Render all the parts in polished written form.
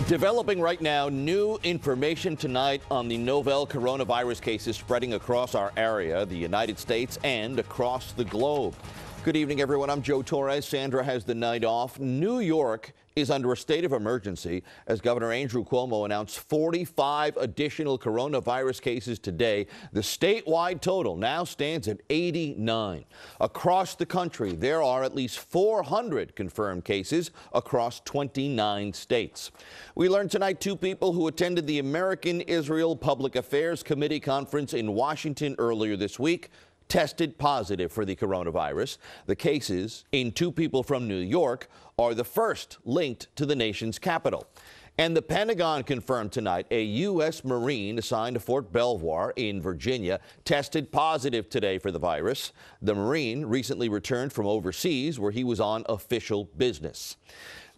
Developing right now, new information tonight on the novel coronavirus cases spreading across our area, the United States, and across the globe. Good evening, everyone. I'm Joe Torres. Sandra has the night off. New York is under a state of emergency as Governor Andrew Cuomo announced 45 additional coronavirus cases today. The statewide total now stands at 89. Across the country, there are at least 400 confirmed cases across 29 states. We learned tonight two people who attended the American-Israel Public Affairs Committee conference in Washington earlier this week tested positive for the coronavirus. The cases in two people from New York are the first linked to the nation's capital. And the Pentagon confirmed tonight a U.S. Marine assigned to Fort Belvoir in Virginia tested positive today for the virus. The Marine recently returned from overseas where he was on official business.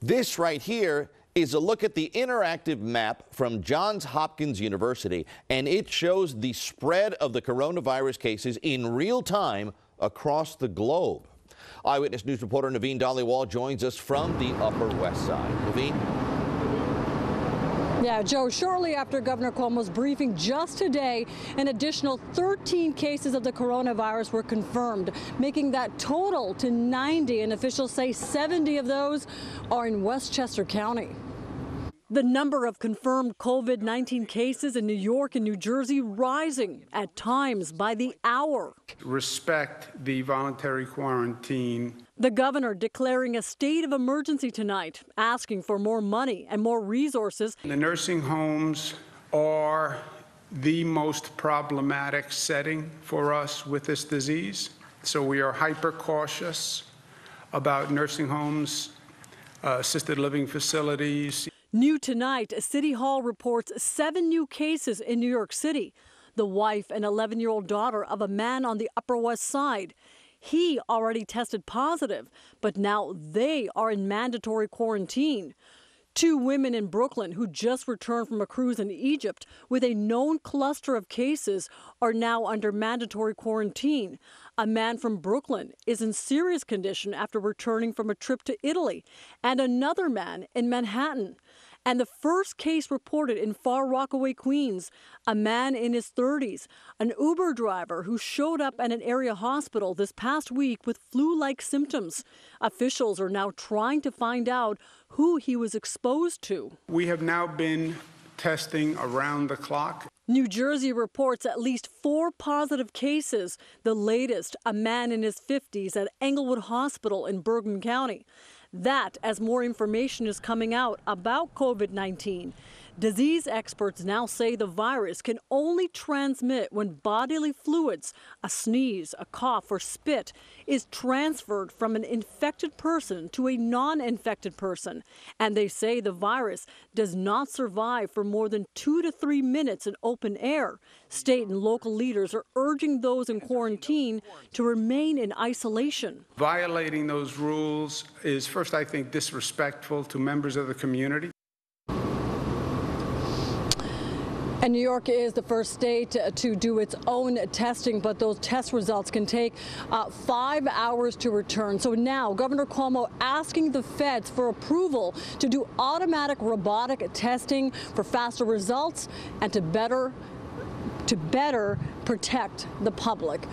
This right here is a look at the interactive map from Johns Hopkins University, and it shows the spread of the coronavirus cases in real time across the globe. Eyewitness News reporter Naveen Dhaliwal joins us from the Upper West Side. Naveen? Yeah, Joe, shortly after Governor Cuomo's briefing just today, an additional 13 cases of the coronavirus were confirmed, making that total to 90, and officials say 70 of those are in Westchester County. The number of confirmed COVID-19 cases in New York and New Jersey rising, at times by the hour. Respect the voluntary quarantine. The governor declaring a state of emergency tonight, asking for more money and more resources. The nursing homes are the most problematic setting for us with this disease. So we are hyper cautious about nursing homes, assisted living facilities. New tonight, City Hall reports 7 new cases in New York City. The wife and 11-year-old daughter of a man on the Upper West Side. He already tested positive, but now they are in mandatory quarantine. 2 women in Brooklyn who just returned from a cruise in Egypt with a known cluster of cases are now under mandatory quarantine. A man from Brooklyn is in serious condition after returning from a trip to Italy, and another man in Manhattan. And the first case reported in Far Rockaway, Queens, a man in his 30s, an Uber driver who showed up at an area hospital this past week with flu-like symptoms. Officials are now trying to find out who he was exposed to. We have now been testing around the clock. New Jersey reports at least 4 positive cases. The latest, a man in his 50s at Englewood Hospital in Bergen County. That as more information is coming out about COVID-19. Disease experts now say the virus can only transmit when bodily fluids, a sneeze, a cough, or spit, is transferred from an infected person to a non-infected person. And they say the virus does not survive for more than 2 to 3 minutes in open air. State and local leaders are urging those in quarantine to remain in isolation. Violating those rules is, first, I think, disrespectful to members of the community. And New York is the first state to do its own testing, but those test results can take 5 hours to return. So now Governor Cuomo asking the feds for approval to do automatic robotic testing for faster results and to better protect the public.